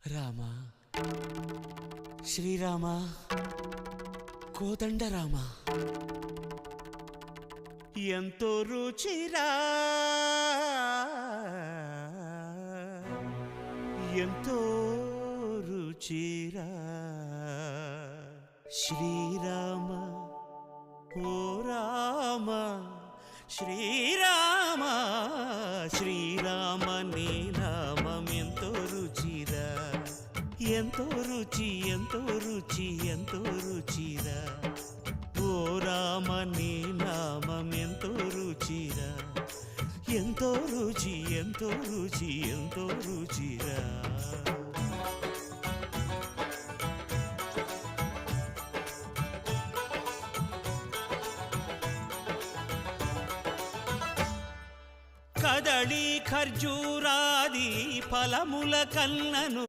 రామ శ్రీరామ కోదండ రామ ఎంతో రుచిరా ఎంతో రుచిరా శ్రీరామ ఓ రామ శ్రీరామ శ్రీరామ నీ నామం ఎంతో రుచిరా ఎంతో రుచి ఎంతో రుచి ఎంతో రుచిరా ఓ రామ నీ నామం ఎంతో రుచిరా ఎంతో రుచి ఎంతో రుచి ఎంతో రుచిరా కదళి ఖర్జూరాది ఫలముల కన్నను